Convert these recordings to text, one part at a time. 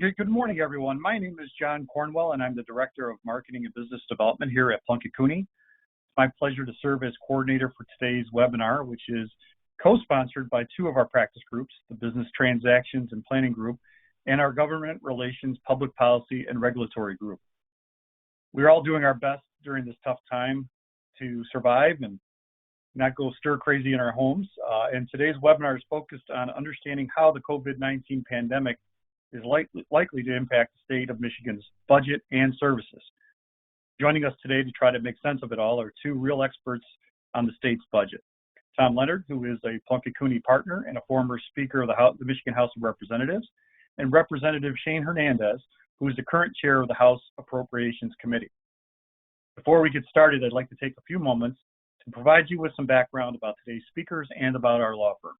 Good morning, everyone. My name is John Cornwell, and I'm the Director of Marketing and Business Development here at Plunkett Cooney. It's my pleasure to serve as coordinator for today's webinar, which is co-sponsored by two of our practice groups, the Business Transactions and Planning Group and our Government Relations, Public Policy, and Regulatory Group. We're all doing our best during this tough time to survive and not go stir crazy in our homes. And today's webinar is focused on understanding how the COVID-19 pandemic is likely to impact the state of Michigan's budget and services. Joining us today to try to make sense of it all are two real experts on the state's budget. Tom Leonard, who is a Plunkett Cooney partner and a former Speaker of the Michigan House of Representatives, and Representative Shane Hernandez, who is the current chair of the House Appropriations Committee. Before we get started, I'd like to take a few moments to provide you with some background about today's speakers and about our law firm.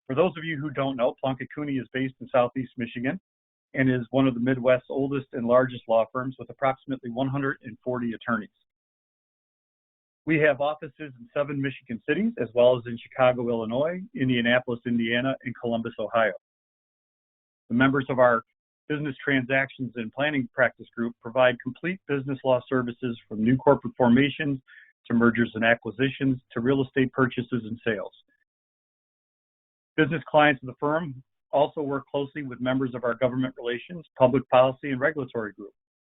For those of you who don't know, Plunkett Cooney is based in Southeast Michigan and is one of the Midwest's oldest and largest law firms with approximately 140 attorneys. We have offices in 7 Michigan cities, as well as in Chicago, Illinois, Indianapolis, Indiana, and Columbus, Ohio. The members of our Business Transactions and Planning Practice Group provide complete business law services from new corporate formations to mergers and acquisitions to real estate purchases and sales. Business clients of the firm also work closely with members of our Government Relations, Public Policy, and Regulatory Group,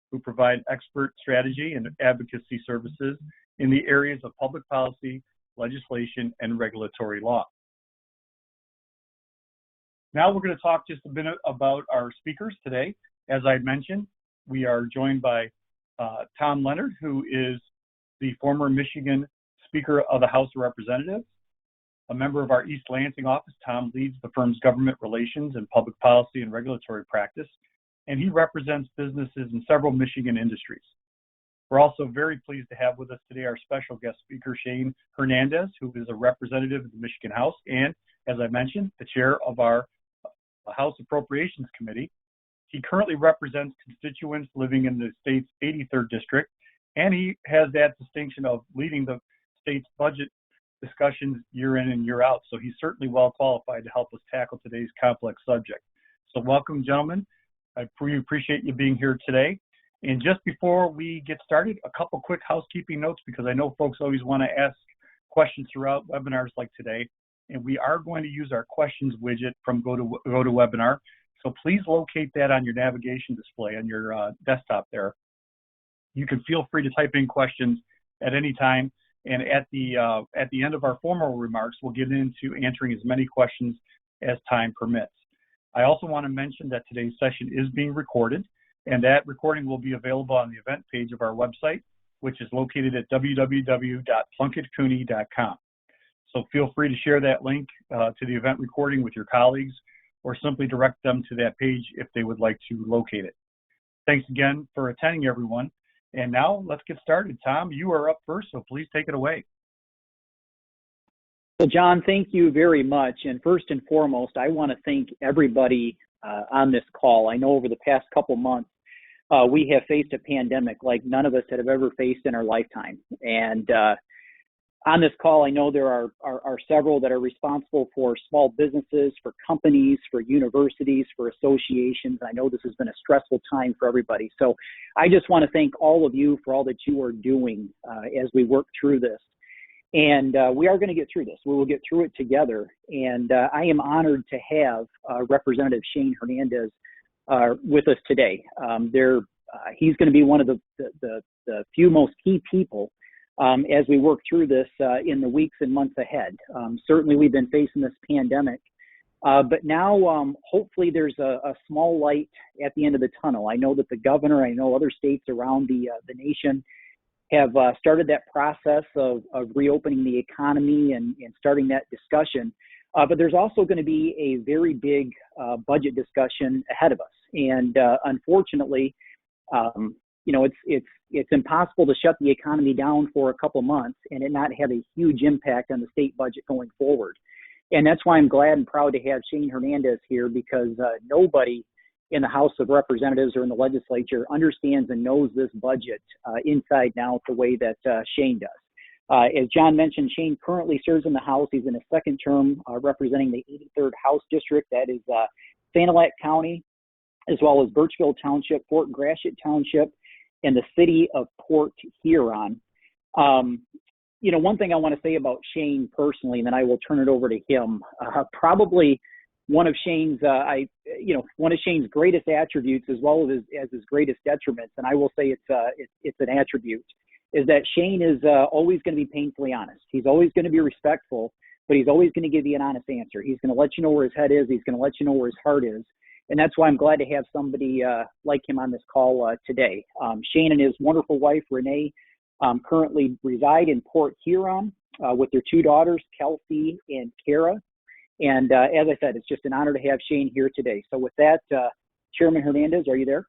who provide expert strategy and advocacy services in the areas of public policy, legislation, and regulatory law. Now we're going to talk just a minute about our speakers today. As I mentioned, we are joined by Tom Leonard, who is the former Michigan Speaker of the House of Representatives. A member of our East Lansing office, Tom leads the firm's government relations and public policy and regulatory practice, and he represents businesses in several Michigan industries. We're also very pleased to have with us today our special guest speaker, Shane Hernandez, who is a representative of the Michigan House and, as I mentioned, the chair of our House Appropriations Committee. He currently represents constituents living in the state's 83rd district, and he has that distinction of leading the state's budget discussions year in and year out. So he's certainly well qualified to help us tackle today's complex subject. So welcome, gentlemen. I really appreciate you being here today. And just before we get started, a couple quick housekeeping notes, because I know folks always want to ask questions throughout webinars like today. And we are going to use our questions widget from GoToWebinar. So please locate that on your navigation display on your desktop there. You can feel free to type in questions at any time. And at the end of our formal remarks, we'll get into answering as many questions as time permits. I also want to mention that today's session is being recorded, and that recording will be available on the event page of our website, which is located at www.plunkettcooney.com. So feel free to share that link to the event recording with your colleagues, or simply direct them to that page if they would like to locate it. Thanks again for attending, everyone. And now let's get started. Tom, you are up first, so please take it away. Well, John, thank you very much. And first and foremost, I want to thank everybody on this call. I know over the past couple months, we have faced a pandemic like none of us have ever faced in our lifetime. And on this call, I know there are several that are responsible for small businesses, for companies, for universities, for associations. I know this has been a stressful time for everybody. So I just want to thank all of you for all that you are doing as we work through this. And we are going to get through this. We will get through it together. And I am honored to have Representative Shane Hernandez with us today. He's going to be one of the few most key people as we work through this in the weeks and months ahead. Certainly we've been facing this pandemic, but now hopefully there's a small light at the end of the tunnel. I know that the governor, I know other states around the nation have started that process of reopening the economy and starting that discussion. But there's also going to be a very big budget discussion ahead of us. And unfortunately, you know, it's impossible to shut the economy down for a couple months and it not have a huge impact on the state budget going forward. And that's why I'm glad and proud to have Shane Hernandez here, because nobody in the House of Representatives or in the legislature understands and knows this budget inside and out the way that Shane does. As John mentioned, Shane currently serves in the House. He's in a second term representing the 83rd House District. That is Sanilac County. as well as Birchville Township, Fort Gratiot Township, and the city of Port Huron. You know, one thing I want to say about Shane personally, and then I will turn it over to him. Probably one of Shane's, one of Shane's greatest attributes, as well as his greatest detriments, and I will say it's an attribute, is that Shane is always going to be painfully honest. He's always going to be respectful, but he's always going to give you an honest answer. He's going to let you know where his head is. He's going to let you know where his heart is. And that's why I'm glad to have somebody like him on this call today. Shane and his wonderful wife, Renee, currently reside in Port Huron with their two daughters, Kelsey and Kara. And as I said, it's just an honor to have Shane here today. So with that, Chairman Hernandez, are you there?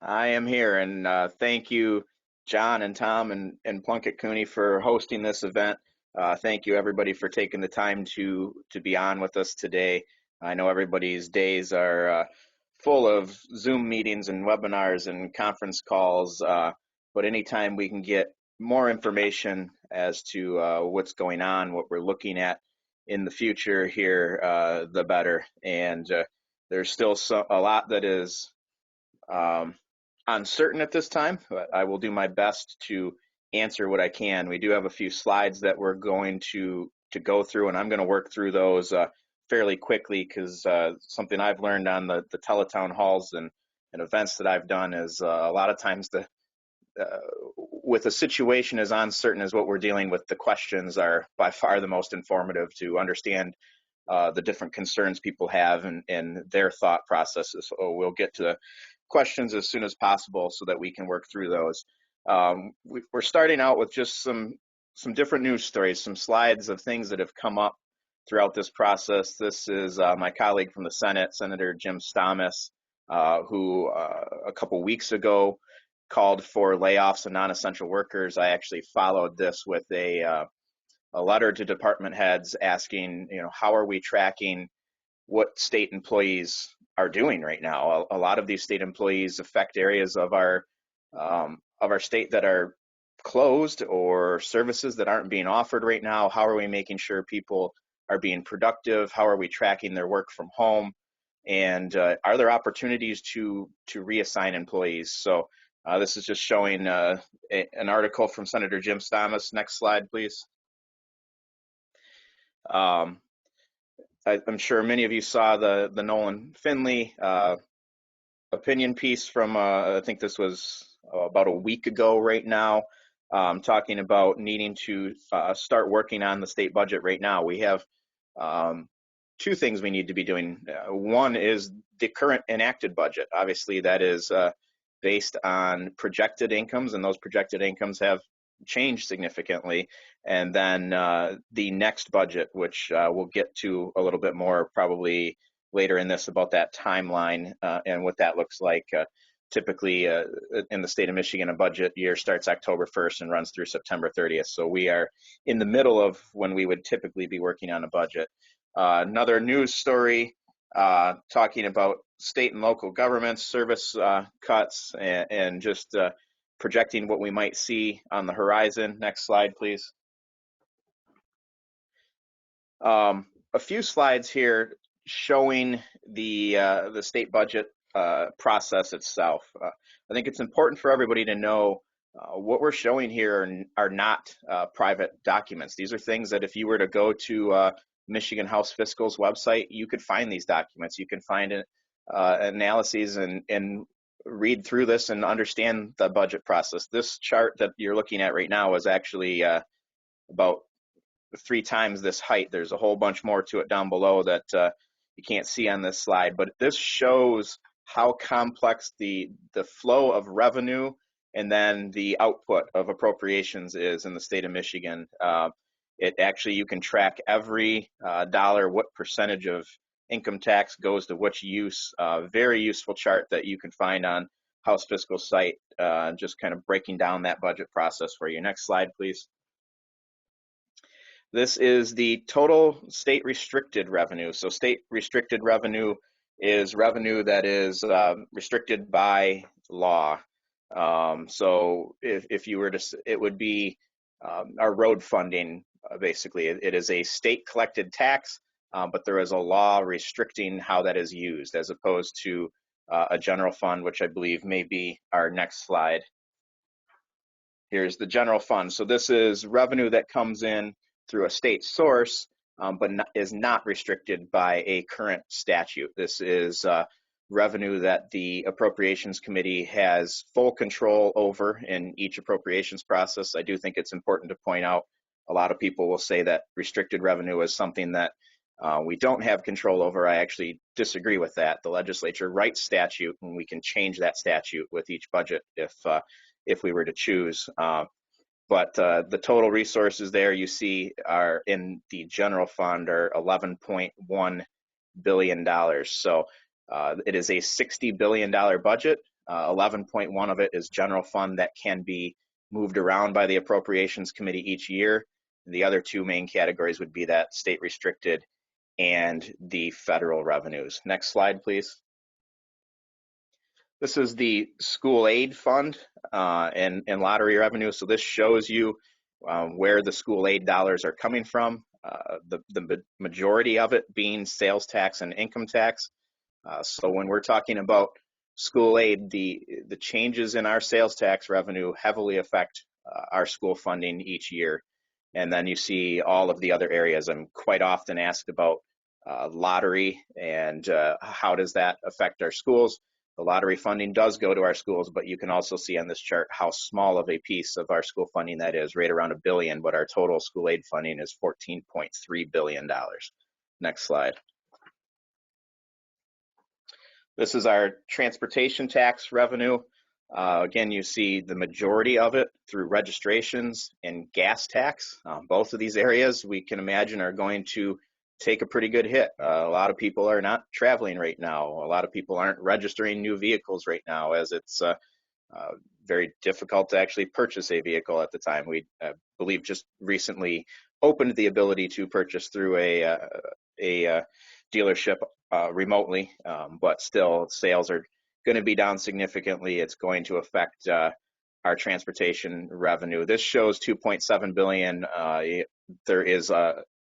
I am here, and thank you, John and Tom and Plunkett Cooney, for hosting this event. Thank you, everybody, for taking the time to be on with us today. I know everybody's days are full of Zoom meetings and webinars and conference calls, but anytime we can get more information as to what's going on, what we're looking at in the future here, the better. And there's still a lot that is uncertain at this time, but I will do my best to answer what I can. We do have a few slides that we're going to go through, and I'm going to work through those fairly quickly, because something I've learned on the teletown halls and events that I've done is a lot of times with a situation as uncertain as what we're dealing with, the questions are by far the most informative to understand the different concerns people have and their thought processes. So we'll get to the questions as soon as possible so that we can work through those. We're starting out with just some different news stories, some slides of things that have come up throughout this process. This is my colleague from the Senate, Senator Jim Stamas, who a couple weeks ago called for layoffs of non-essential workers. I actually followed this with a letter to department heads asking, how are we tracking what state employees are doing right now? A lot of these state employees affect areas of our state that are closed, or services that aren't being offered right now. How are we making sure people are being productive? How are we tracking their work from home? And are there opportunities to reassign employees? So this is just showing an article from Senator Jim Stamas. Next slide, please. I'm sure many of you saw the Nolan Finley opinion piece from, I think this was about a week ago right now, talking about needing to start working on the state budget right now. We have two things we need to be doing. One is the current enacted budget. Obviously, that is based on projected incomes, and those projected incomes have changed significantly. And then the next budget, which we'll get to a little bit more probably later in this, about that timeline and what that looks like. Typically in the state of Michigan, a budget year starts October 1st and runs through September 30th. So we are in the middle of when we would typically be working on a budget. Another news story talking about state and local governments, service cuts, and just projecting what we might see on the horizon. Next slide, please. A few slides here showing the state budget process itself. I think it's important for everybody to know what we're showing here are not private documents. These are things that if you were to go to Michigan House Fiscal's website, you could find these documents. You can find analyses and read through this and understand the budget process. This chart that you're looking at right now is actually about 3 times this height. There's a whole bunch more to it down below that you can't see on this slide, but this shows how complex the flow of revenue and then the output of appropriations is in the state of Michigan. It actually, you can track every dollar, what percentage of income tax goes to which use. Very useful chart that you can find on House Fiscal site, just kind of breaking down that budget process for you. Next slide, please. This is the total state restricted revenue. So state restricted revenue is revenue that is restricted by law. So if you were to, it would be our road funding, basically. It is a state collected tax but there is a law restricting how that is used, as opposed to a general fund, which I believe may be our next slide. Here's the general fund. So this is revenue that comes in through a state source, but is not restricted by a current statute. This is revenue that the Appropriations Committee has full control over in each appropriations process. I do think it's important to point out, a lot of people will say that restricted revenue is something that we don't have control over. I actually disagree with that. The legislature writes statute, and we can change that statute with each budget if we were to choose. But the total resources there you see are in the general fund are $11.1 billion. So it is a $60 billion budget. 11.1 of it is general fund that can be moved around by the Appropriations Committee each year. The other two main categories would be that state restricted and the federal revenues. Next slide, please. This is the school aid fund and lottery revenue. So this shows you where the school aid dollars are coming from. The majority of it being sales tax and income tax. So when we're talking about school aid, the changes in our sales tax revenue heavily affect our school funding each year. And then you see all of the other areas. I'm quite often asked about lottery and how does that affect our schools. The lottery funding does go to our schools, but you can also see on this chart how small of a piece of our school funding that is, right around $1 billion, but our total school aid funding is $14.3 billion. Next slide. This is our transportation tax revenue. Again, you see the majority of it through registrations and gas tax. Both of these areas we can imagine are going to take a pretty good hit. A lot of people are not traveling right now. A lot of people aren't registering new vehicles right now, as it's very difficult to actually purchase a vehicle at the time. We believe just recently opened the ability to purchase through a dealership remotely, but still sales are going to be down significantly. It's going to affect our transportation revenue. This shows $2.7 billion. There is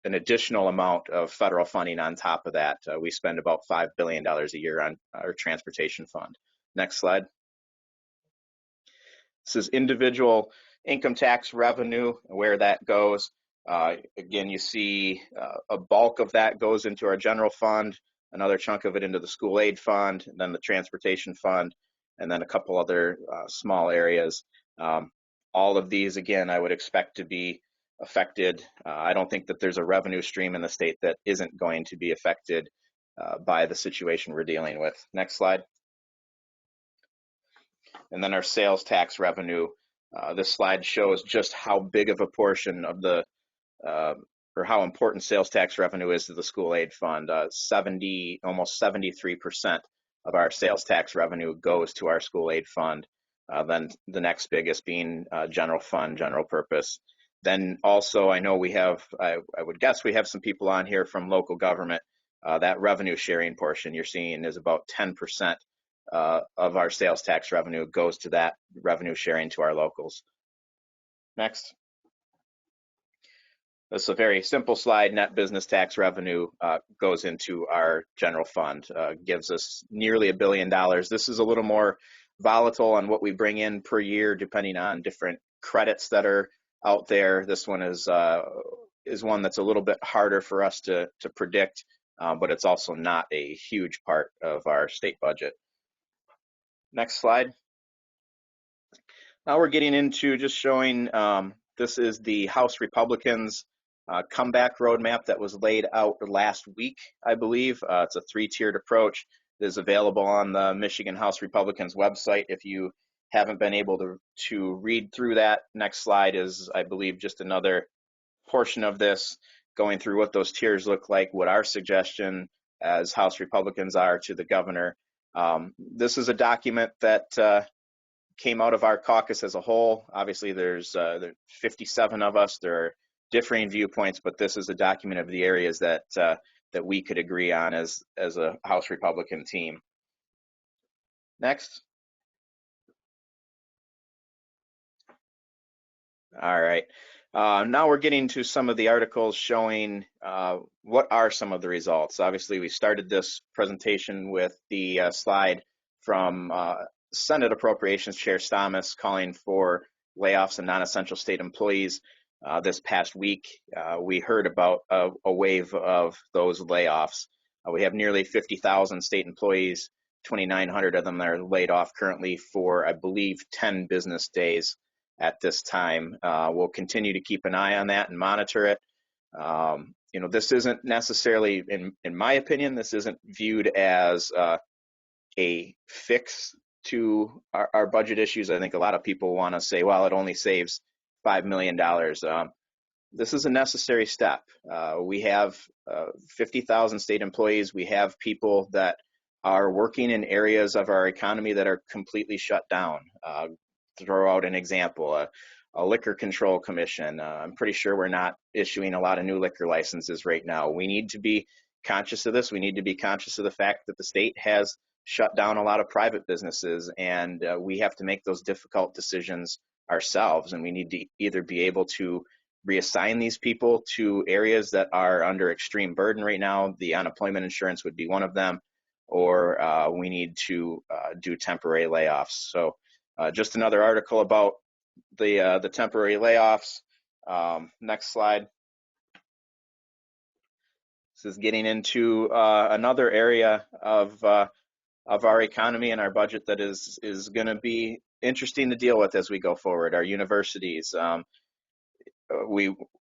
an additional amount of federal funding on top of that. We spend about $5 billion a year on our transportation fund. Next slide. This is individual income tax revenue, where that goes. Again, you see a bulk of that goes into our general fund, another chunk of it into the school aid fund, and then the transportation fund, and then a couple other small areas. All of these, again, I would expect to be affected. I don't think that there's a revenue stream in the state that isn't going to be affected by the situation we're dealing with. Next slide. And then our sales tax revenue. This slide shows just how big of a portion of the or how important sales tax revenue is to the school aid fund. Almost 73% of our sales tax revenue goes to our school aid fund. Then the next biggest being general fund, general purpose. Then also, I know we have, I would guess we have some people on here from local government. That revenue sharing portion you're seeing is about 10% of our sales tax revenue goes to that revenue sharing to our locals. Next. This is a very simple slide. Net business tax revenue goes into our general fund, gives us nearly $1 billion. This is a little more volatile on what we bring in per year, depending on different credits that are out there. This one is one that's a little bit harder for us to predict, but it's also not a huge part of our state budget. Next slide. Now we're getting into just showing, this is the House Republicans comeback roadmap that was laid out last week, I believe. It's a 3-tiered approach. It is available on the Michigan House Republicans website if you haven't been able to read through that. Next slide is, I believe, just another portion of this, going through what those tiers look like, what our suggestion as House Republicans are to the governor. This is a document that came out of our caucus as a whole. Obviously, there's 57 of us. There are differing viewpoints, but this is a document of the areas that we could agree on as a House Republican team. Next. All right. Now we're getting to some of the articles showing what are some of the results. Obviously, we started this presentation with the slide from Senate Appropriations Chair Stamas calling for layoffs of non-essential state employees. This past week, we heard about a wave of those layoffs. We have nearly 50,000 state employees, 2,900 of them are laid off currently for, I believe, 10 business days at this time. We'll continue to keep an eye on that and monitor it. This isn't necessarily, in my opinion, this isn't viewed as a fix to our budget issues. I think a lot of people want to say, well, it only saves $5 million. This is a necessary step. We have 50,000 state employees. We have people that are working in areas of our economy that are completely shut down. Throw out an example, a liquor control commission. I'm pretty sure we're not issuing a lot of new liquor licenses right now. We need to be conscious of this. We need to be conscious of the fact that the state has shut down a lot of private businesses, and we have to make those difficult decisions ourselves. And we need to either be able to reassign these people to areas that are under extreme burden right now. The unemployment insurance would be one of them, or we need to do temporary layoffs. So just another article about the temporary layoffs. Next slide. This is getting into another area of our economy and our budget that is going to be interesting to deal with as we go forward. Our universities.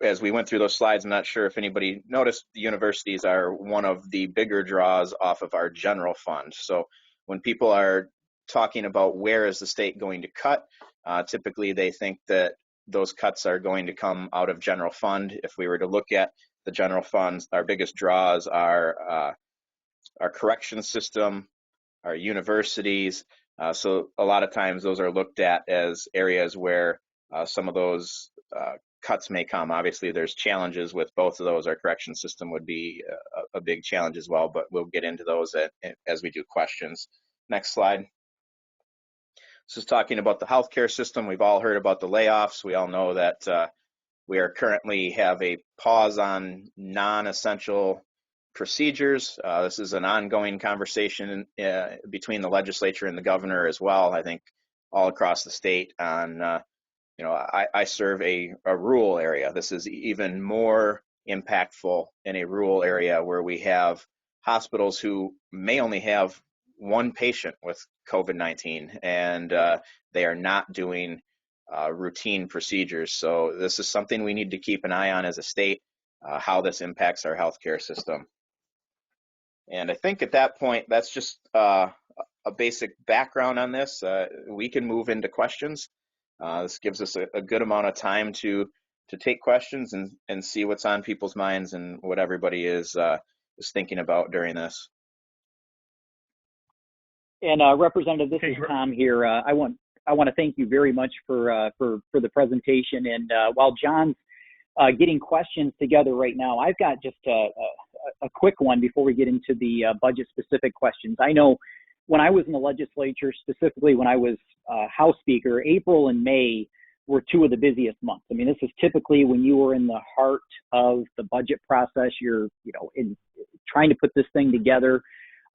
As we went through those slides, I'm not sure if anybody noticed, the universities are one of the bigger draws off of our general fund. So when people are talking about where is the state going to cut, typically they think that those cuts are going to come out of general fund. If we were to look at the general funds, our biggest draws are our corrections system, our universities. So a lot of times those are looked at as areas where some of those cuts may come. Obviously, there's challenges with both of those. Our correction system would be a big challenge as well, but we'll get into those as we do questions. Next slide. This is talking about the healthcare system. We've all heard about the layoffs. We all know that we are currently have a pause on non-essential procedures. This is an ongoing conversation between the legislature and the governor as well, I think, all across the state on I serve a rural area. This is even more impactful in a rural area where we have hospitals who may only have one patient with COVID-19, and they are not doing routine procedures. So this is something we need to keep an eye on as a state, how this impacts our healthcare system. And I think at that point, that's just a basic background on this. We can move into questions. This gives us a good amount of time to take questions and see what's on people's minds and what everybody is thinking about during this. And Representative, this is Tom here. I want to thank you very much for the presentation. And while John's getting questions together right now, I've got just a quick one before we get into the budget specific questions. I know when I was in the legislature, specifically when I was House Speaker, April and May were two of the busiest months. I mean, this is typically when you were in the heart of the budget process. You're, in trying to put this thing together.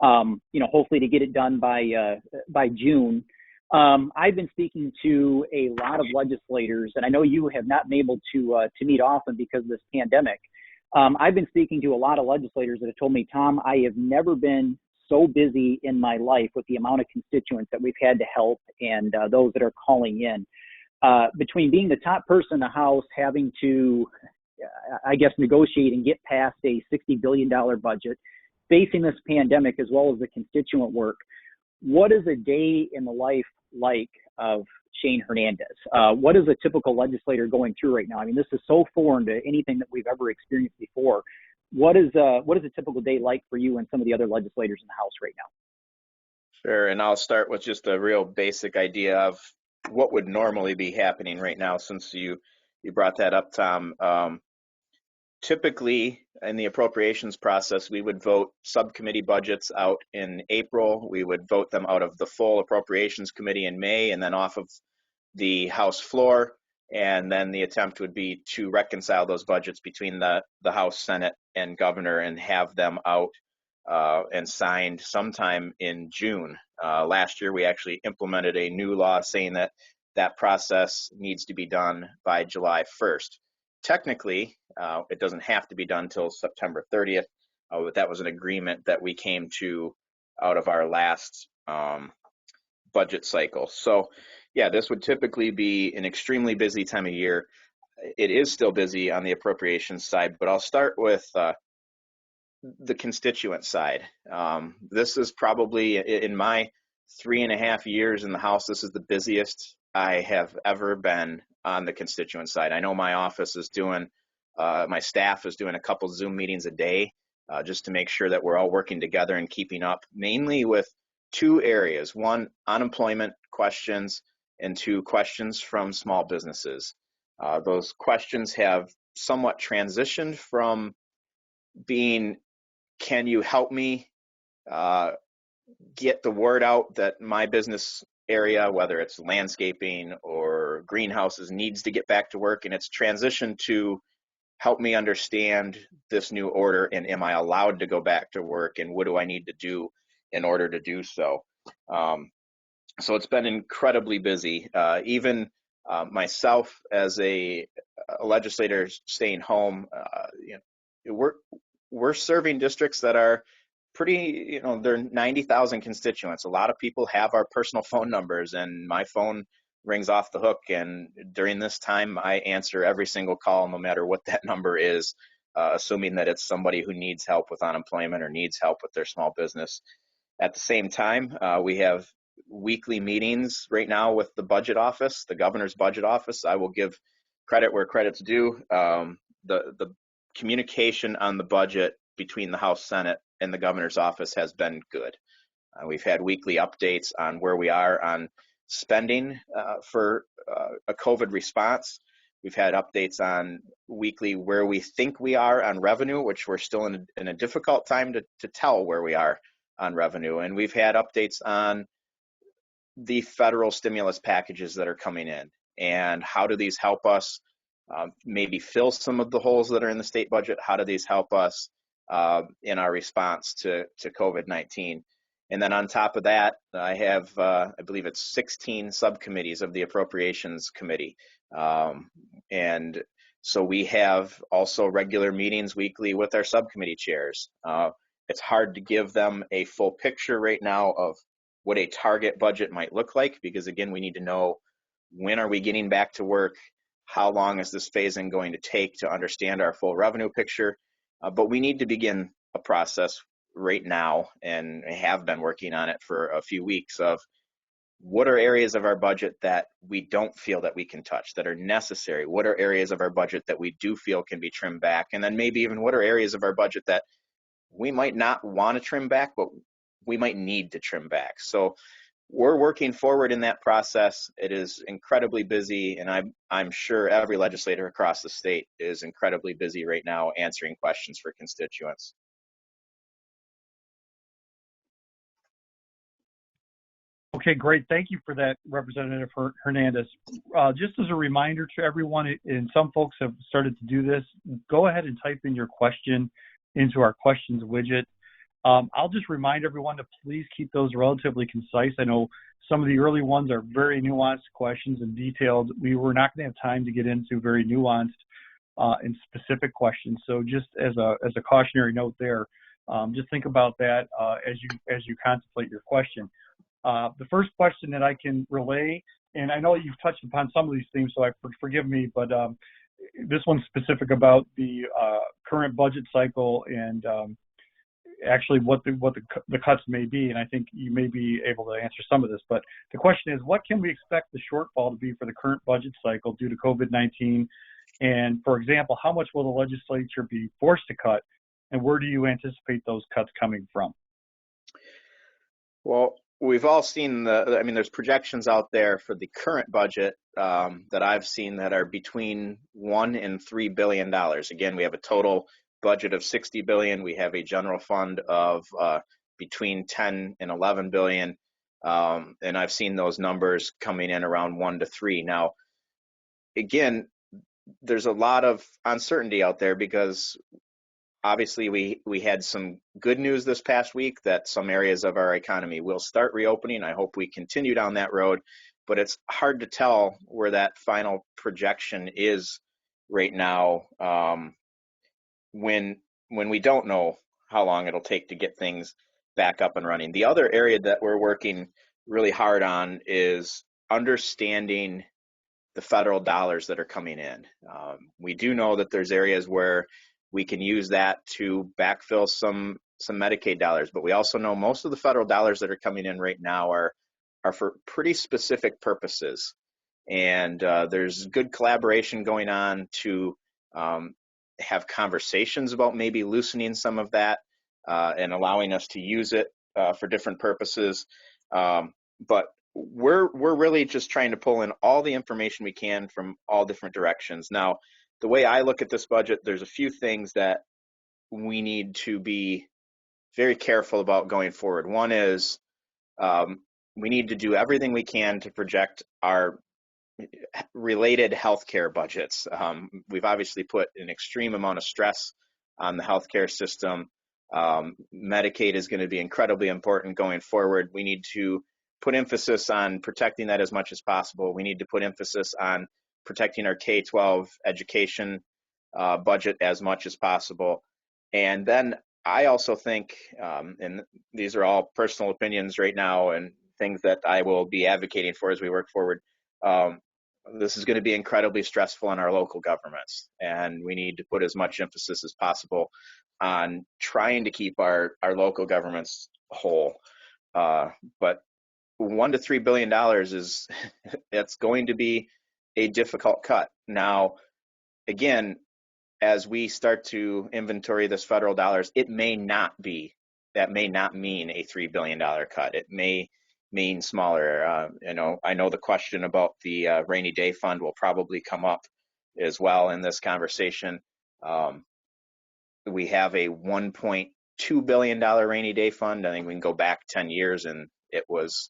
Hopefully to get it done by June. I've been speaking to a lot of legislators, and I know you have not been able to meet often because of this pandemic. I've been speaking to a lot of legislators that have told me, Tom, I have never been so busy in my life with the amount of constituents that we've had to help and those that are calling in. Between being the top person in the House, having to, negotiate and get past a $60 billion budget, facing this pandemic as well as the constituent work, what is a day in the life like of Shane Hernandez? What is a typical legislator going through right now? I mean, this is so foreign to anything that we've ever experienced before. What is a typical day like for you and some of the other legislators in the House right now? Sure, and I'll start with just a real basic idea of what would normally be happening right now, since you brought that up, Tom. Typically, in the appropriations process, we would vote subcommittee budgets out in April. We would vote them out of the full Appropriations Committee in May, and then off of the House floor. And then the attempt would be to reconcile those budgets between the House, Senate, and governor and have them out and signed sometime in June. Last year, we actually implemented a new law saying that that process needs to be done by July 1st. Technically, it doesn't have to be done until September 30th, but that was an agreement that we came to out of our last budget cycle. So yeah, this would typically be an extremely busy time of year. It is still busy on the appropriations side, but I'll start with the constituent side. This is probably, in my 3.5 years in the House, this is the busiest I have ever been on the constituent side. I know my office is doing, my staff is doing a couple Zoom meetings a day just to make sure that we're all working together and keeping up, mainly with two areas: one, unemployment questions, and two, questions from small businesses. Those questions have somewhat transitioned from being, can you help me get the word out that my business area, whether it's landscaping or greenhouses, needs to get back to work, and it's transitioned to help me understand this new order, and am I allowed to go back to work, and what do I need to do in order to do so. So it's been incredibly busy. Even myself as a legislator staying home, we're serving districts that are pretty, they're 90,000 constituents. A lot of people have our personal phone numbers, and my phone rings off the hook. And during this time, I answer every single call, no matter what that number is, assuming that it's somebody who needs help with unemployment or needs help with their small business. At the same time, we have weekly meetings right now with the budget office, the governor's budget office. I will give credit where credit's due. The communication on the budget between the House, Senate, and the governor's office has been good. We've had weekly updates on where we are on spending for a COVID response. We've had updates on weekly where we think we are on revenue, which we're still in a difficult time to tell where we are on revenue. And we've had updates on the federal stimulus packages that are coming in, and how do these help us maybe fill some of the holes that are in the state budget? How do these help us in our response to COVID-19? And then on top of that, I have, I believe it's 16 subcommittees of the Appropriations Committee. And so we have also regular meetings weekly with our subcommittee chairs. It's hard to give them a full picture right now of what a target budget might look like, because again, we need to know, when are we getting back to work? How long is this phase-in going to take to understand our full revenue picture? But we need to begin a process right now, and have been working on it for a few weeks, of what are areas of our budget that we don't feel that we can touch, that are necessary? What are areas of our budget that we do feel can be trimmed back? And then maybe even what are areas of our budget that we might not want to trim back, but we might need to trim back. So we're working forward in that process. It is incredibly busy, and I'm sure every legislator across the state is incredibly busy right now answering questions for constituents. Okay, great. Thank you for that, Representative Hernandez. Just as a reminder to everyone, and some folks have started to do this, go ahead and type in your question into our questions widget. I'll just remind everyone to please keep those relatively concise. I know some of the early ones are very nuanced questions and detailed. We were not going to have time to get into very nuanced and specific questions. So just as a cautionary note there, just think about that as you contemplate your question. The first question that I can relay, and I know you've touched upon some of these things, so forgive me, but this one's specific about the current budget cycle and actually what the cuts may be, and I think you may be able to answer some of this. But the question is, what can we expect the shortfall to be for the current budget cycle due to COVID-19? And for example, how much will the legislature be forced to cut, and where do you anticipate those cuts coming from? Well, we've all seen there's projections out there for the current budget that I've seen that are between $1 and $3 billion. Again, we have a total budget of $60 billion. We have a general fund of between 10 and 11 billion. And I've seen those numbers coming in around 1 to 3. Now, again, there's a lot of uncertainty out there because obviously we had some good news this past week that some areas of our economy will start reopening. I hope we continue down that road, but it's hard to tell where that final projection is right now, when we don't know how long it'll take to get things back up and running. The other area that we're working really hard on is understanding the federal dollars that are coming in. We do know that there's areas where we can use that to backfill some Medicaid dollars, but we also know most of the federal dollars that are coming in right now are for pretty specific purposes. And there's good collaboration going on to have conversations about maybe loosening some of that and allowing us to use it for different purposes. But we're really just trying to pull in all the information we can from all different directions. Now, the way I look at this budget, there's a few things that we need to be very careful about going forward. One is we need to do everything we can to project our related healthcare budgets. We've obviously put an extreme amount of stress on the healthcare system. Medicaid is going to be incredibly important going forward. We need to put emphasis on protecting that as much as possible. We need to put emphasis on protecting our K-12 education budget as much as possible. And then I also think, and these are all personal opinions right now and things that I will be advocating for as we work forward, this is going to be incredibly stressful on our local governments, and we need to put as much emphasis as possible on trying to keep our local governments whole. But $1 to $3 billion is it's going to be a difficult cut. Now, again, as we start to inventory this federal dollars, that may not mean a $3 billion cut. It may mean smaller. I know the question about the rainy day fund will probably come up as well in this conversation. We have a $1.2 billion rainy day fund. I think we can go back 10 years and it was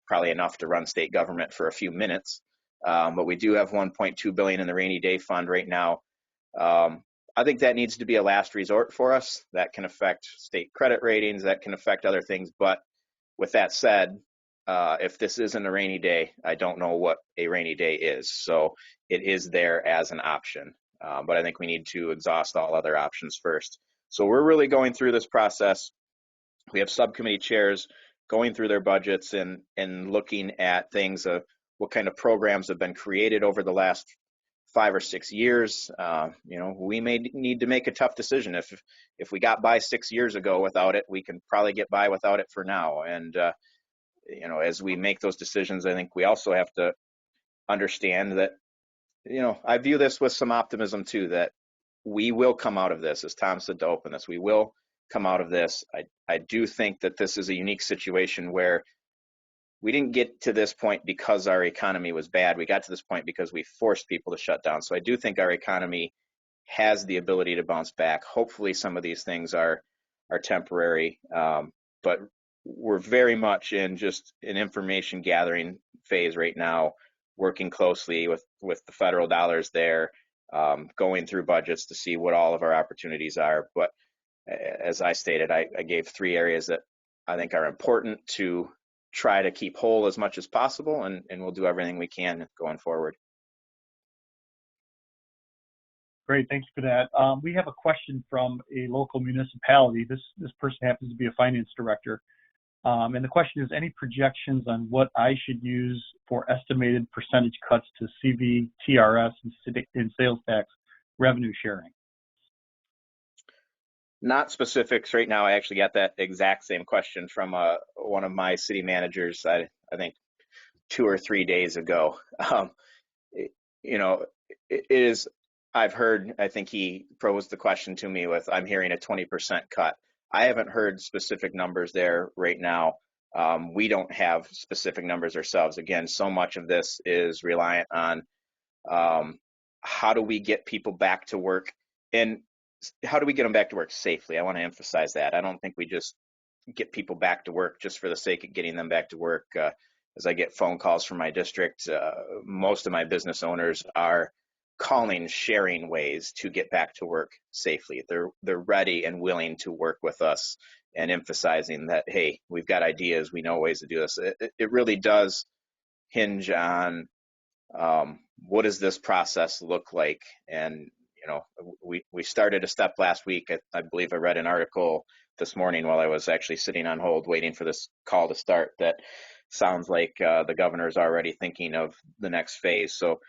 probably enough to run state government for a few minutes. But we do have $1.2 billion in the rainy day fund right now. I think that needs to be a last resort for us. That can affect state credit ratings, that can affect other things. But with that said, if this isn't a rainy day, I don't know what a rainy day is. So it is there as an option. But I think we need to exhaust all other options first. So we're really going through this process. We have subcommittee chairs going through their budgets and looking at things of what kind of programs have been created over the last 5 or 6 years. We may need to make a tough decision. If we got by 6 years ago without it, we can probably get by without it for now. And as we make those decisions, I think we also have to understand that, I view this with some optimism too, that we will come out of this, as Tom said to open this, we will come out of this. I do think that this is a unique situation where we didn't get to this point because our economy was bad. We got to this point because we forced people to shut down. So I do think our economy has the ability to bounce back. Hopefully some of these things are temporary, but we're very much in just an information gathering phase right now, working closely with the federal dollars there, going through budgets to see what all of our opportunities are. But as I stated, I gave 3 areas that I think are important to try to keep whole as much as possible, and we'll do everything we can going forward. Great, thank you for that. We have a question from a local municipality. This person happens to be a finance director. And the question is, any projections on what I should use for estimated percentage cuts to CV, TRS, and sales tax revenue sharing? Not specifics right now. I actually got that exact same question from one of my city managers, I think 2 or 3 days ago. It is, I've heard, I think he posed the question to me with, I'm hearing a 20% cut. I haven't heard specific numbers there right now. We don't have specific numbers ourselves. Again, so much of this is reliant on how do we get people back to work, and how do we get them back to work safely? I want to emphasize that. I don't think we just get people back to work just for the sake of getting them back to work. as I get phone calls from my district, most of my business owners are calling, sharing ways to get back to work safely. They're ready and willing to work with us, and emphasizing that, hey, we've got ideas, we know ways to do this. It really does hinge on what does this process look like. And we started a step last week. I believe I read an article this morning while I was actually sitting on hold waiting for this call to start that sounds like the governor is already thinking of the next phase. So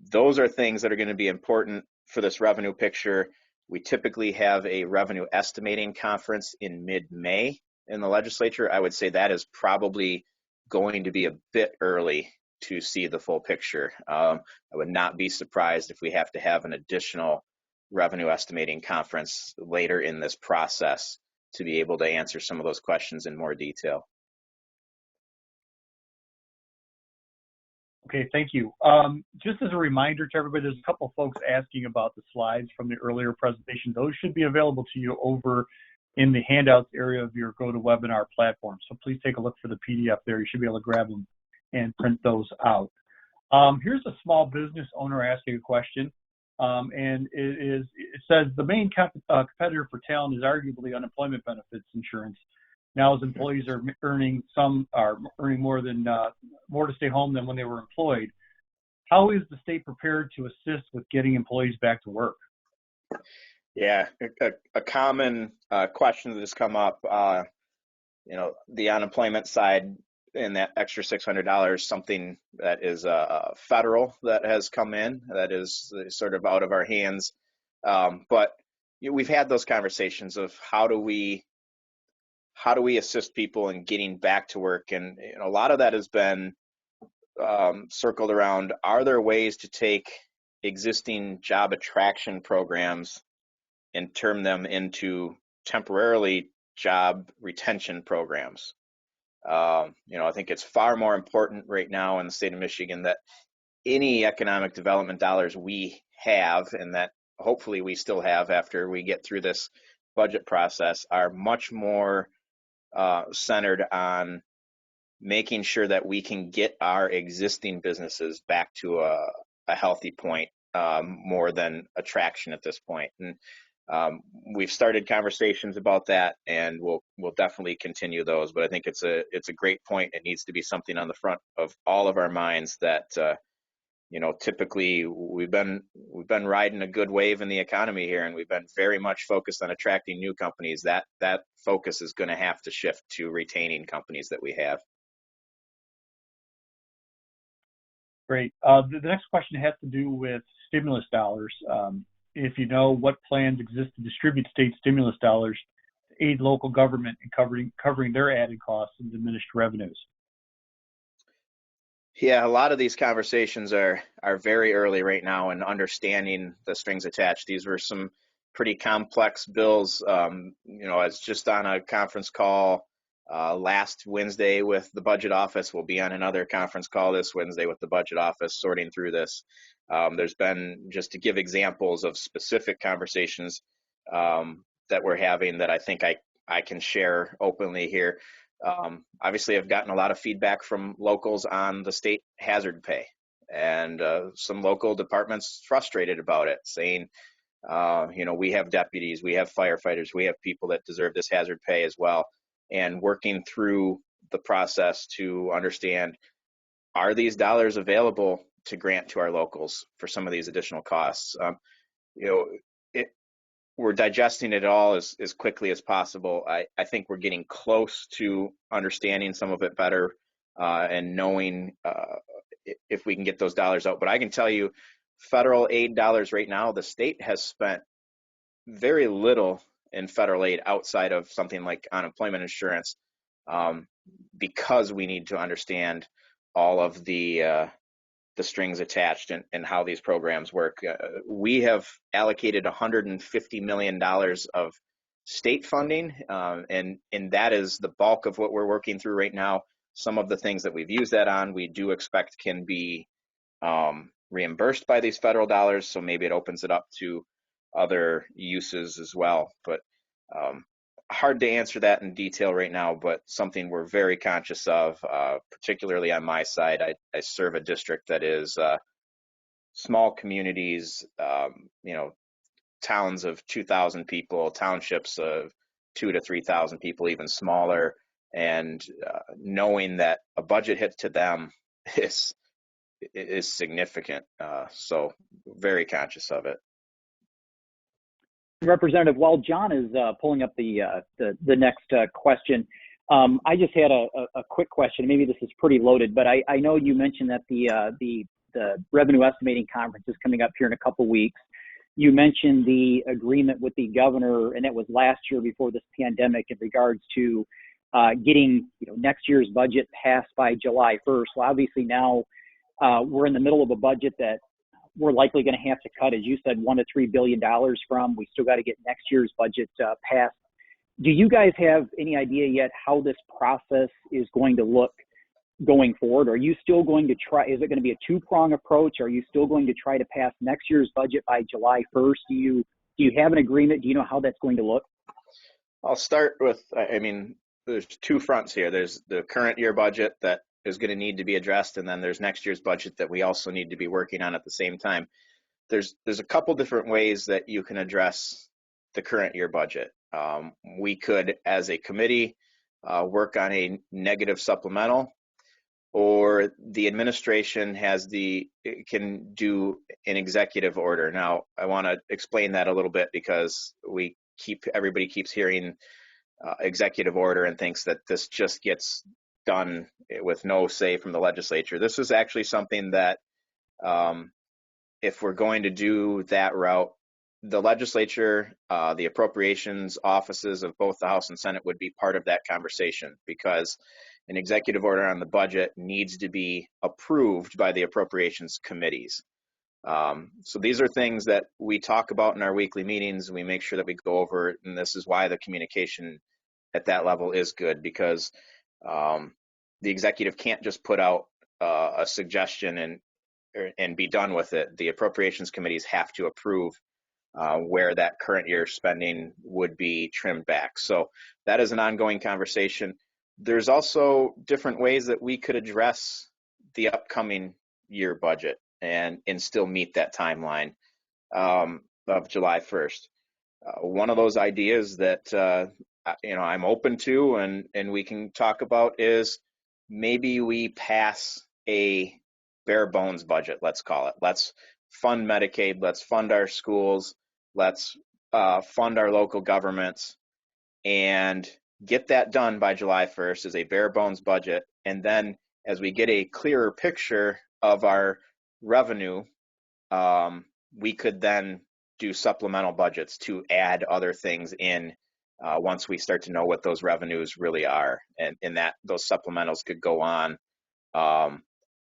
those are things that are going to be important for this revenue picture. We typically have a revenue estimating conference in mid-May in the legislature. I would say that is probably going to be a bit early to see the full picture. I would not be surprised if we have to have an additional revenue estimating conference later in this process to be able to answer some of those questions in more detail. Okay, thank you. Just as a reminder to everybody, there's a couple folks asking about the slides from the earlier presentation. Those should be available to you over in the handouts area of your GoToWebinar platform. So please take a look for the PDF there. You should be able to grab them and print those out. Here's a small business owner asking a question. And it says the main competitor for talent is arguably unemployment benefits insurance. Now, as employees are earning more to stay home than when they were employed, how is the state prepared to assist with getting employees back to work? Yeah, a common question that has come up. The unemployment side and that extra $600, something that is federal that has come in, that is sort of out of our hands. But we've had those conversations of how do we assist people in getting back to work, and a lot of that has been circled around, are there ways to take existing job attraction programs and turn them into temporarily job retention programs? I think it's far more important right now in the state of Michigan that any economic development dollars we have, and that hopefully we still have after we get through this budget process, are much more centered on making sure that we can get our existing businesses back to a healthy point, more than attraction at this point. And we've started conversations about that, and we'll definitely continue those. But I think it's a great point. It needs to be something on the front of all of our minds that typically we've been riding a good wave in the economy here, and we've been very much focused on attracting new companies. That focus is going to have to shift to retaining companies that we have. Great. The next question has to do with stimulus dollars. If you know what plans exist to distribute state stimulus dollars to aid local government in covering their added costs and diminished revenues. Yeah, a lot of these conversations are very early right now in understanding the strings attached. These were some pretty complex bills. I was just on a conference call last Wednesday with the budget office. We'll be on another conference call this Wednesday with the budget office sorting through this. There's been, just to give examples of specific conversations that we're having that I think I can share openly here. Obviously, I've gotten a lot of feedback from locals on the state hazard pay, and some local departments frustrated about it, saying, we have deputies, we have firefighters, we have people that deserve this hazard pay as well. And working through the process to understand, are these dollars available to grant to our locals for some of these additional costs? We're digesting it all as quickly as possible. I think we're getting close to understanding some of it better, and knowing if we can get those dollars out. But I can tell you, federal aid dollars right now, the state has spent very little in federal aid outside of something like unemployment insurance, because we need to understand all of the strings attached and how these programs work. We have allocated $150 million of state funding, and that is the bulk of what we're working through right now. Some of the things that we've used that on, we do expect can be reimbursed by these federal dollars, so maybe it opens it up to other uses as well. But hard to answer that in detail right now, but something we're very conscious of, particularly on my side. I serve a district that is small communities, towns of 2,000 people, townships of 2,000 to 3,000 people, even smaller, and knowing that a budget hit to them is significant. So very conscious of it. Representative, while John is pulling up the next question, I just had a quick question. Maybe this is pretty loaded, but I know you mentioned that the revenue estimating conference is coming up here in a couple weeks. You mentioned the agreement with the governor, and it was last year before this pandemic, in regards to getting next year's budget passed by July 1st. Well, obviously now we're in the middle of a budget that we're likely going to have to cut, as you said, $1 to $3 billion from. We still got to get next year's budget passed. Do you guys have any idea yet how this process is going to look going forward? Are you still going to try, is it going to be a two-prong approach? Are you still going to try to pass next year's budget by July 1st? Do you have an agreement? Do you know how that's going to look? I'll start with, there's two fronts here. There's the current year budget that is going to need to be addressed, and then there's next year's budget that we also need to be working on at the same time. There's a couple different ways that you can address the current year budget. We could, as a committee, work on a negative supplemental, or the administration can do an executive order. Now, I want to explain that a little bit, because everybody keeps hearing executive order and thinks that this just gets done with no say from the legislature. This is actually something that, if we're going to do that route, the legislature, the appropriations offices of both the House and Senate would be part of that conversation, because an executive order on the budget needs to be approved by the appropriations committees. So these are things that we talk about in our weekly meetings. We make sure that we go over it, and this is why the communication at that level is good, because the executive can't just put out a suggestion and be done with it. The appropriations committees have to approve where that current year spending would be trimmed back. So that is an ongoing conversation. There's also different ways that we could address the upcoming year budget and still meet that timeline of July 1st. One of those ideas that I'm open to and we can talk about is maybe we pass a bare bones budget, let's call it. Let's fund Medicaid, let's fund our schools, let's fund our local governments, and get that done by July 1st as a bare bones budget. And then as we get a clearer picture of our revenue, we could then do supplemental budgets to add other things in once we start to know what those revenues really are. And that those supplementals could go on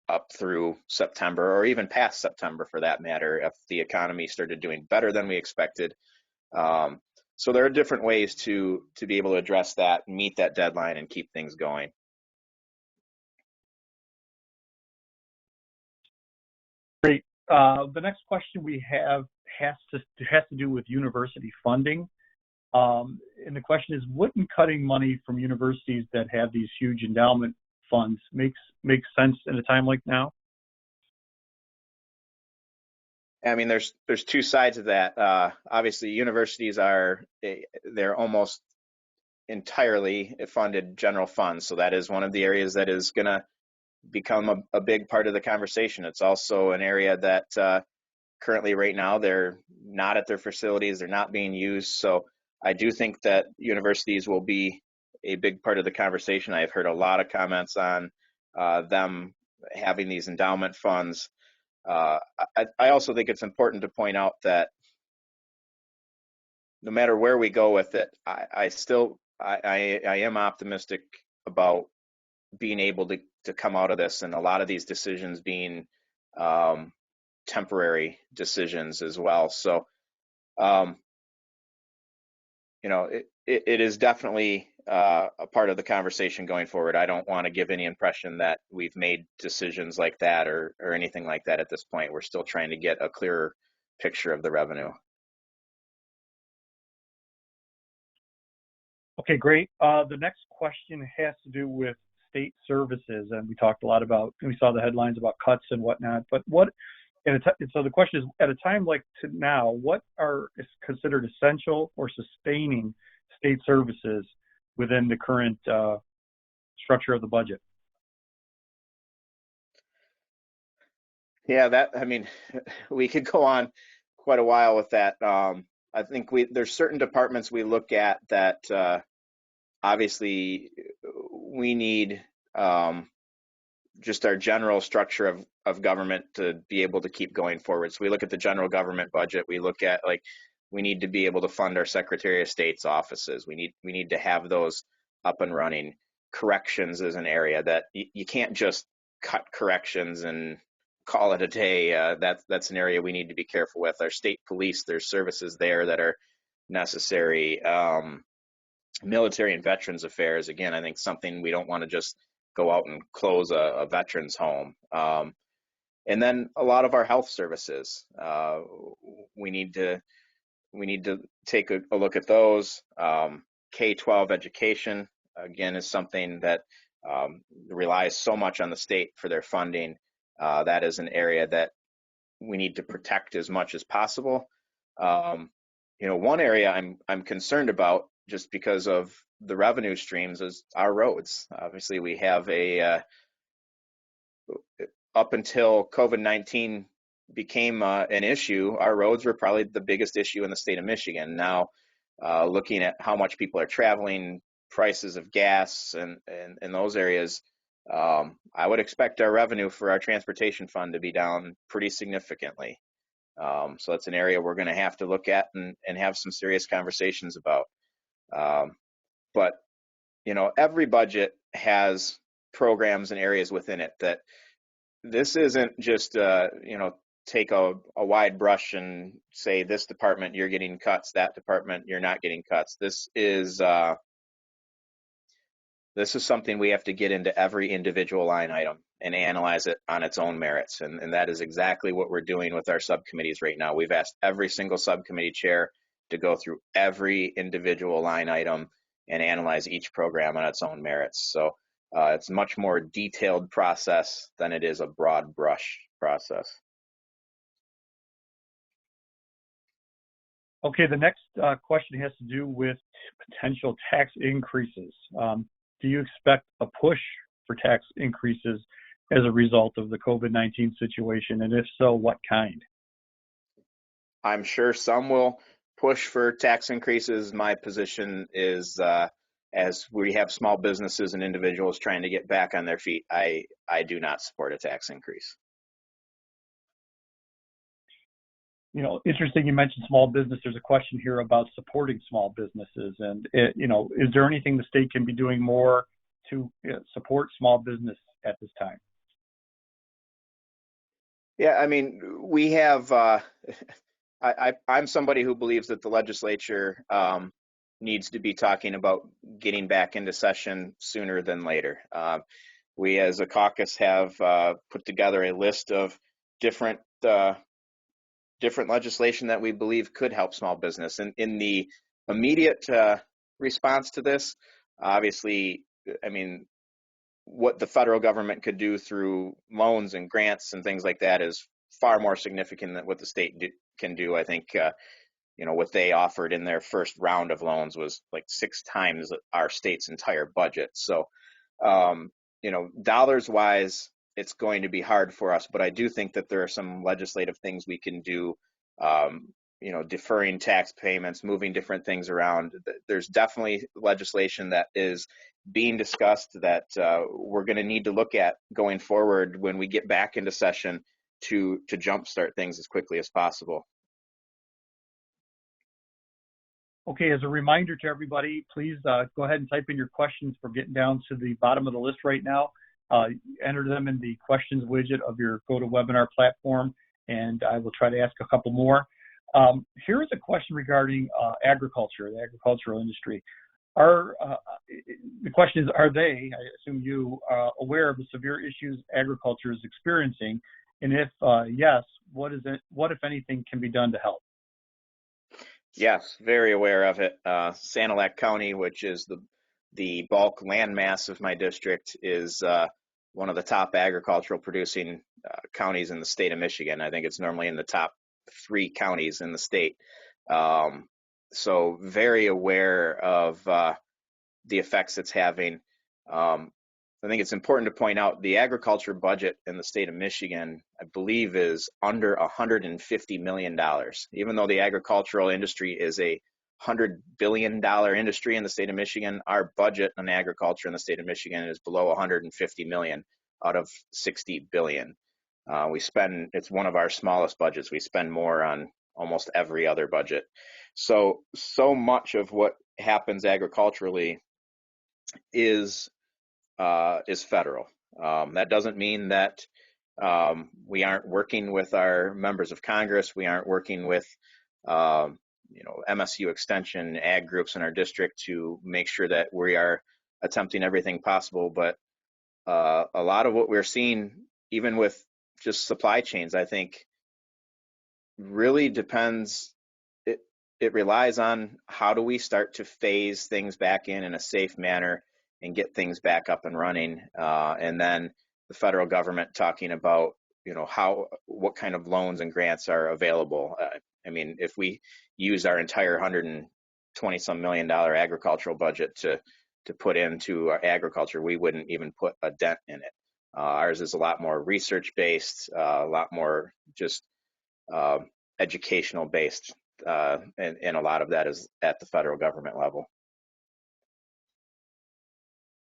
up through September, or even past September for that matter, if the economy started doing better than we expected. So there are different ways to be able to address that, meet that deadline, and keep things going. Great. The next question we have has to do with university funding. And the question is, wouldn't cutting money from universities that have these huge endowment funds make sense in a time like now? I mean, there's two sides of that. Obviously, universities they're almost entirely funded general funds, so that is one of the areas that is going to become a big part of the conversation. It's also an area that currently right now they're not at their facilities, they're not being used. So I do think that universities will be a big part of the conversation. I've heard a lot of comments on them having these endowment funds. I also think it's important to point out that no matter where we go with it, I am optimistic about being able to come out of this, and a lot of these decisions being temporary decisions as well. So, it is definitely a part of the conversation going forward. I don't want to give any impression that we've made decisions like that or anything like that at this point. We're still trying to get a clearer picture of the revenue. Okay, great. The next question has to do with state services, and we talked a lot about, we saw the headlines about cuts and whatnot, but so the question is, at a time like to now, what is considered essential or sustaining state services within the current structure of the budget? Yeah, we could go on quite a while with that. I think there's certain departments we look at that obviously we need just our general structure of government to be able to keep going forward. So we look at the general government budget. We look at, like, we need to be able to fund our Secretary of State's offices. We need to have those up and running. Corrections is an area that you can't just cut corrections and call it a day. That's an area we need to be careful with. Our state police, there's services there that are necessary. Military and Veterans Affairs, again, I think something we don't want to just go out and close a veteran's home. And then a lot of our health services, we need to take a look at those. K-12 education, again, is something that relies so much on the state for their funding. That is an area that we need to protect as much as possible. One area I'm concerned about, just because of the revenue streams, is our roads. Obviously, we have up until COVID-19 became an issue, our roads were probably the biggest issue in the state of Michigan. Now, looking at how much people are traveling, prices of gas, and those areas, I would expect our revenue for our transportation fund to be down pretty significantly. So that's an area we're going to have to look at and have some serious conversations about. But every budget has programs and areas within it that this isn't just take a wide brush and say, this department you're getting cuts, that department you're not getting cuts. This is something we have to get into every individual line item and analyze it on its own merits. And that is exactly what we're doing with our subcommittees right now. We've asked every single subcommittee chair to go through every individual line item and analyze each program on its own merits. So it's a much more detailed process than it is a broad brush process. Okay, the next question has to do with potential tax increases. Do you expect a push for tax increases as a result of the COVID-19 situation? And if so, what kind? I'm sure some will push for tax increases. My position is, as we have small businesses and individuals trying to get back on their feet, I do not support a tax increase. Interesting you mentioned small business. There's a question here about supporting small businesses. And, is there anything the state can be doing more to support small business at this time? Yeah, we have, I'm somebody who believes that the legislature needs to be talking about getting back into session sooner than later. We as a caucus have put together a list of different legislation that we believe could help small business. And in the immediate response to this, obviously, what the federal government could do through loans and grants and things like that is far more significant than what the state can do. I think, what they offered in their first round of loans was like 6 times our state's entire budget. So, dollars wise, it's going to be hard for us, but I do think that there are some legislative things we can do, deferring tax payments, moving different things around. There's definitely legislation that is being discussed that we're going to need to look at going forward when we get back into session to jumpstart things as quickly as possible. Okay, as a reminder to everybody, please go ahead and type in your questions. We're getting down to the bottom of the list right now. Enter them in the questions widget of your GoToWebinar platform, and I will try to ask a couple more. Here is a question regarding agriculture, the agricultural industry. The question is, are they, I assume you, aware of the severe issues agriculture is experiencing? And if yes, what if anything can be done to help? Yes, very aware of it. Sanilac County, which is the bulk landmass of my district, is one of the top agricultural producing counties in the state of Michigan. I think it's normally in the top 3 counties in the state. So very aware of the effects it's having. I think it's important to point out the agriculture budget in the state of Michigan, I believe, is under $150 million. Even though the agricultural industry is a $100 billion industry in the state of Michigan, our budget on agriculture in the state of Michigan is below $150 million out of $60 billion. It's one of our smallest budgets. We spend more on almost every other budget. So much of what happens agriculturally is federal. That doesn't mean that we aren't working with our members of Congress. We aren't working with MSU Extension, ag groups in our district to make sure that we are attempting everything possible. But a lot of what we're seeing, even with just supply chains, I think really depends. It relies on how do we start to phase things back in a safe manner and get things back up and running, and then the federal government talking about what kind of loans and grants are available. I mean, if we use our entire $120-some million agricultural budget to put into our agriculture, we wouldn't even put a dent in it. Ours is a lot more research based, a lot more just educational based, and a lot of that is at the federal government level.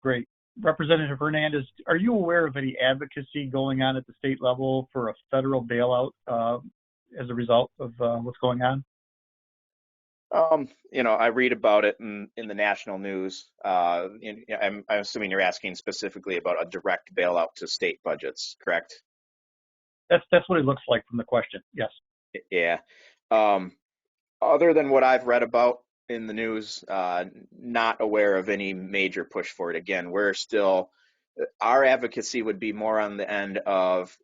Great. Representative Hernandez, are you aware of any advocacy going on at the state level for a federal bailout as a result of what's going on? I read about it in the national news. I'm assuming you're asking specifically about a direct bailout to state budgets, correct? That's what it looks like from the question. Yes. Yeah. Other than what I've read about in the news, not aware of any major push for it. Again, our advocacy would be more on the end of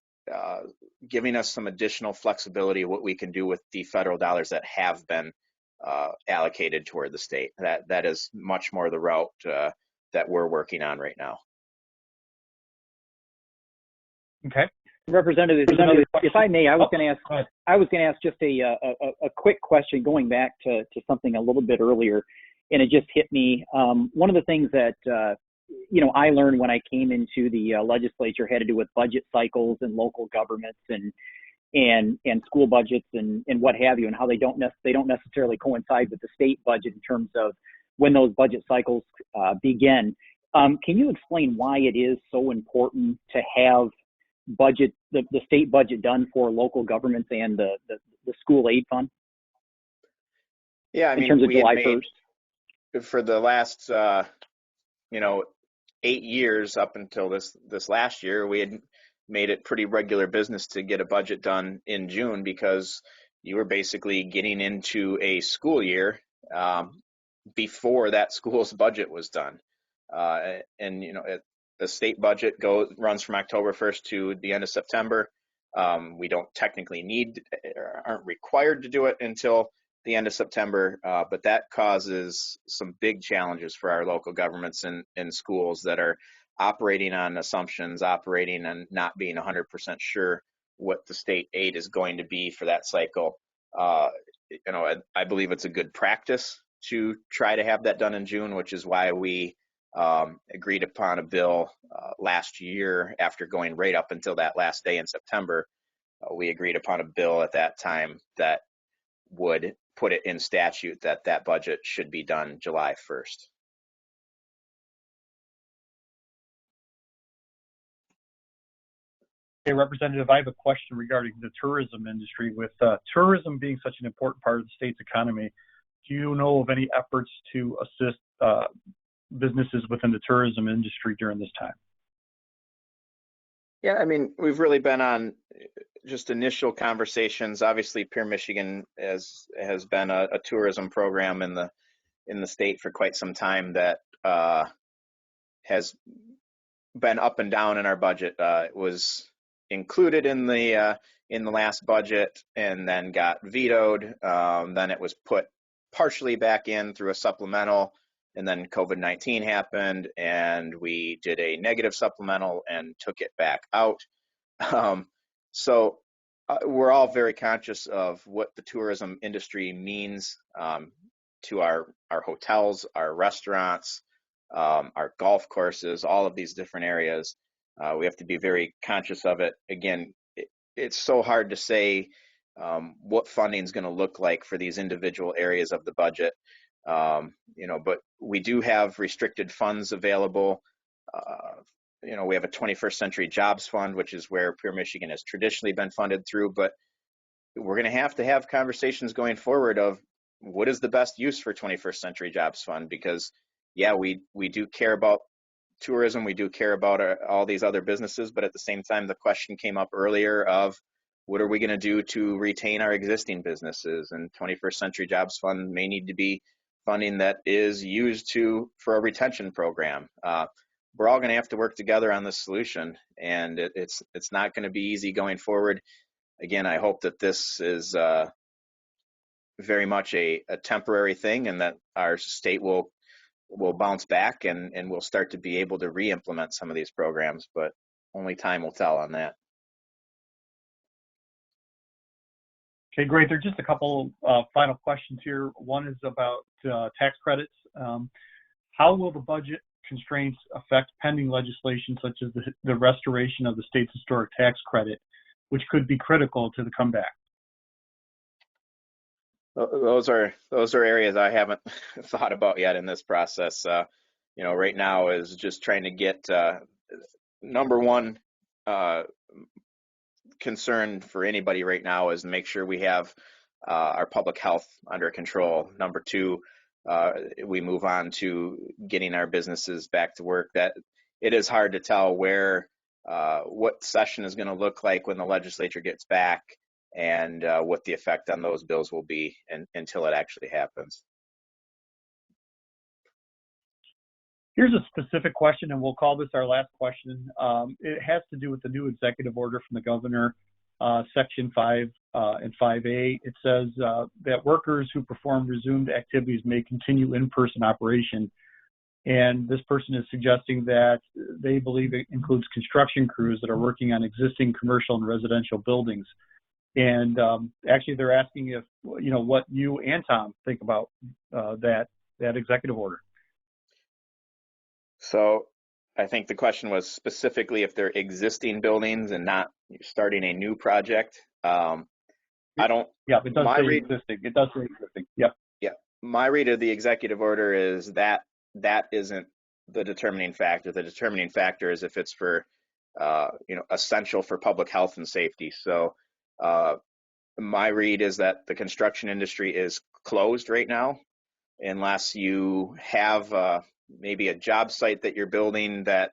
giving us some additional flexibility of what we can do with the federal dollars that have been allocated toward the state. That is much more the route that we're working on right now. Okay. Representative, if I may, I was going to ask just a quick question going back to something a little bit earlier, and it just hit me. One of the things that I learned when I came into the legislature had to do with budget cycles and local governments and school budgets and what have you, and how they don't necessarily coincide with the state budget in terms of when those budget cycles begin. Can you explain why it is so important to have the state budget done for local governments and the school aid fund? Yeah, I mean, in terms of July 1st. For the last 8 years up until this last year, we had made it pretty regular business to get a budget done in June, because you were basically getting into a school year before that school's budget was done. The state budget runs from October 1st to the end of September. We don't technically aren't required to do it until the end of September, but that causes some big challenges for our local governments and schools that are operating on assumptions, operating and not being 100% sure what the state aid is going to be for that cycle. I believe it's a good practice to try to have that done in June, which is why we agreed upon a bill last year after going right up until that last day in September. We agreed upon a bill at that time that would put it in statute that budget should be done July 1st. Hey, Representative, I have a question regarding the tourism industry. With tourism being such an important part of the state's economy, do you know of any efforts to assist businesses within the tourism industry during this time? Yeah, I mean, we've really been on just initial conversations. Obviously, Pure Michigan has been a tourism program in the state for quite some time that has been up and down in our budget. It was included in the last budget and then got vetoed. Then it was put partially back in through a supplemental, and then COVID-19 happened and we did a negative supplemental and took it back out. So we're all very conscious of what the tourism industry means to our hotels, our restaurants, our golf courses, all of these different areas. We have to be very conscious of it. Again, it's so hard to say what funding is going to look like for these individual areas of the budget. But we do have restricted funds available. We have a 21st Century Jobs Fund, which is where Pure Michigan has traditionally been funded through, but we're going to have conversations going forward of what is the best use for 21st Century Jobs Fund, because we do care about tourism, we do care about all these other businesses, but at the same time, the question came up earlier of what are we going to do to retain our existing businesses, and 21st Century Jobs Fund may need to be funding that is used for a retention program. We're all going to have to work together on this solution, and it's not going to be easy going forward. Again, I hope that this is very much a temporary thing, and that our state will bounce back and we'll start to be able to re-implement some of these programs, but only time will tell on that. Okay, great. There are just a couple final questions here. One is about tax credits. How will the budget constraints affect pending legislation such as the restoration of the state's historic tax credit, which could be critical to the comeback? Those are areas I haven't thought about yet in this process. Right now is just trying to get number one concern for anybody right now is to make sure we have our public health under control. Number two, we move on to getting our businesses back to work. That it is hard to tell what session is going to look like when the legislature gets back, and what the effect on those bills will be until it actually happens. Here's a specific question, and we'll call this our last question. It has to do with the new executive order from the governor, Section 5 and 5A. It says that workers who perform resumed activities may continue in-person operation. And this person is suggesting that they believe it includes construction crews that are working on existing commercial and residential buildings. And actually, they're asking if, what you and Tom think about that executive order. So I think the question was specifically if they're existing buildings and not starting a new project. I don't. Yeah, it does say existing. It does say existing. Yep. Yeah. My read of the executive order is that isn't the determining factor. The determining factor is if it's for, essential for public health and safety. So my read is that the construction industry is closed right now, unless you have maybe a job site that you're building that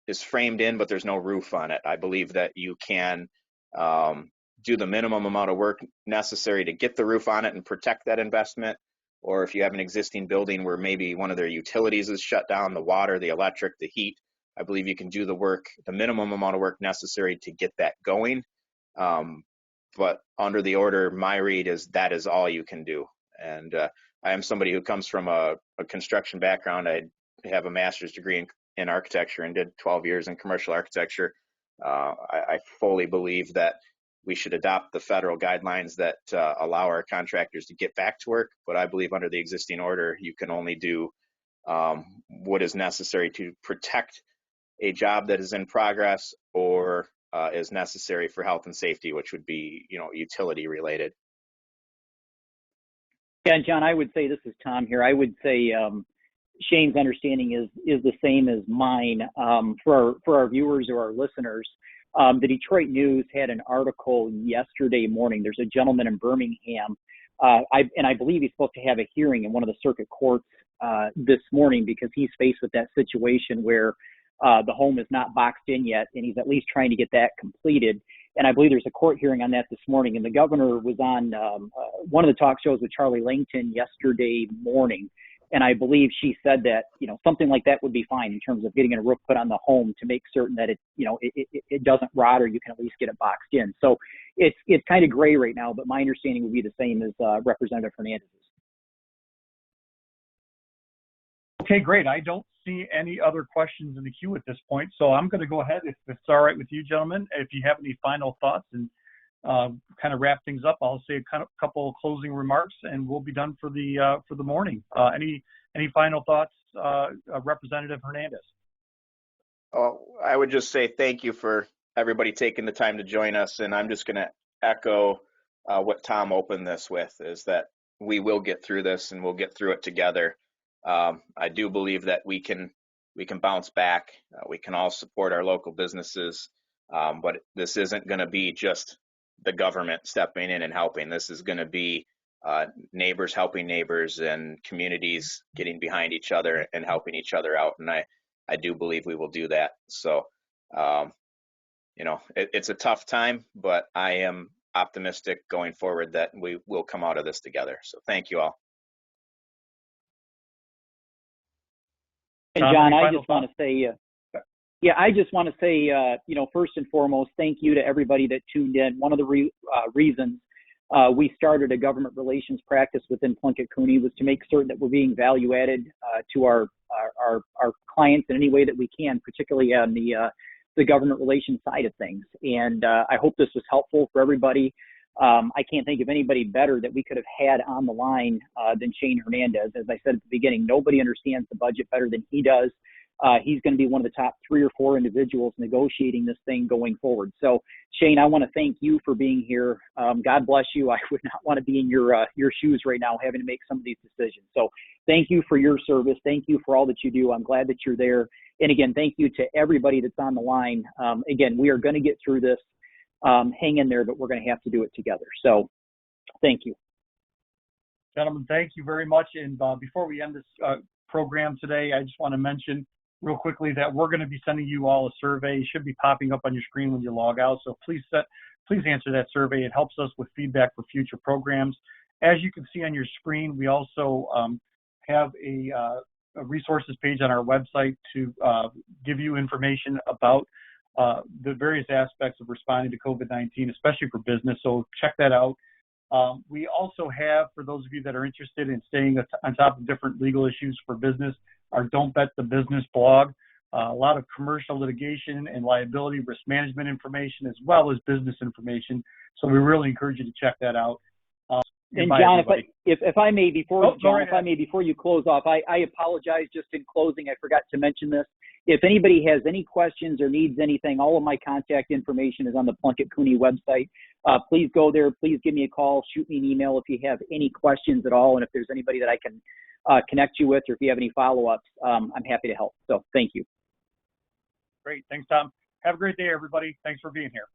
is framed in, but there's no roof on it. I believe that you can do the minimum amount of work necessary to get the roof on it and protect that investment. Or if you have an existing building where maybe one of their utilities is shut down, the water, the electric, the heat, I believe you can do the minimum amount of work necessary to get that going. But under the order, my read is that is all you can do. And I am somebody who comes from a construction background. I have a master's degree in architecture and did 12 years in commercial architecture. I fully believe that we should adopt the federal guidelines that allow our contractors to get back to work. But I believe under the existing order, you can only do what is necessary to protect a job that is in progress or is necessary for health and safety, which would be, utility related. Yeah, John, I would say, this is Tom here. I would say Shane's understanding is the same as mine. For our viewers or our listeners, the Detroit News had an article yesterday morning. There's a gentleman in Birmingham, I believe he's supposed to have a hearing in one of the circuit courts this morning, because he's faced with that situation where the home is not boxed in yet, and he's at least trying to get that completed. And I believe there's a court hearing on that this morning. And the governor was on one of the talk shows with Charlie Langton yesterday morning. And I believe she said that, something like that would be fine in terms of getting a roof put on the home to make certain that it doesn't rot, or you can at least get it boxed in. So it's kind of gray right now, but my understanding would be the same as Representative Hernandez's. Okay, great. I don't see any other questions in the queue at this point, so I'm going to go ahead, if it's all right with you, gentlemen. If you have any final thoughts and kind of wrap things up, I'll say a couple of closing remarks, and we'll be done for the morning. Any final thoughts, Representative Hernandez? Oh, I would just say thank you for everybody taking the time to join us, and I'm just going to echo what Tom opened this with, is that we will get through this, and we'll get through it together. I do believe that we can bounce back. We can all support our local businesses, but this isn't going to be just the government stepping in and helping. This is going to be neighbors helping neighbors, and communities getting behind each other and helping each other out. And I do believe we will do that. So, it's a tough time, but I am optimistic going forward that we will come out of this together. So thank you all. And John, I just want to say, first and foremost, thank you to everybody that tuned in. One of the reasons we started a government relations practice within Plunkett Cooney was to make certain that we're being value added to our clients in any way that we can, particularly on the government relations side of things. And I hope this was helpful for everybody. I can't think of anybody better that we could have had on the line than Shane Hernandez. As I said at the beginning, nobody understands the budget better than he does. He's going to be one of the top 3 or 4 individuals negotiating this thing going forward. So, Shane, I want to thank you for being here. God bless you. I would not want to be in your shoes right now, having to make some of these decisions. So thank you for your service. Thank you for all that you do. I'm glad that you're there. And again, thank you to everybody that's on the line. Again, we are going to get through this. Hang in there, but we're going to have to do it together. So thank you. Gentlemen, thank you very much. And before we end this program today, I just want to mention real quickly that we're going to be sending you all a survey. It should be popping up on your screen when you log out. So please answer that survey. It helps us with feedback for future programs. As you can see on your screen, we also have a resources page on our website to give you information about the various aspects of responding to COVID-19, especially for business. So check that out. We also have, for those of you that are interested in staying on top of different legal issues for business, our Don't Bet the Business blog. A lot of commercial litigation and liability risk management information, as well as business information. So we really encourage you to check that out. And John, if I may, before you close off, I apologize. Just in closing, I forgot to mention this. If anybody has any questions or needs anything, all of my contact information is on the Plunkett Cooney website. Please go there. Please give me a call. Shoot me an email if you have any questions at all, and if there's anybody that I can connect you with, or if you have any follow-ups, I'm happy to help. So thank you. Great. Thanks, Tom. Have a great day, everybody. Thanks for being here.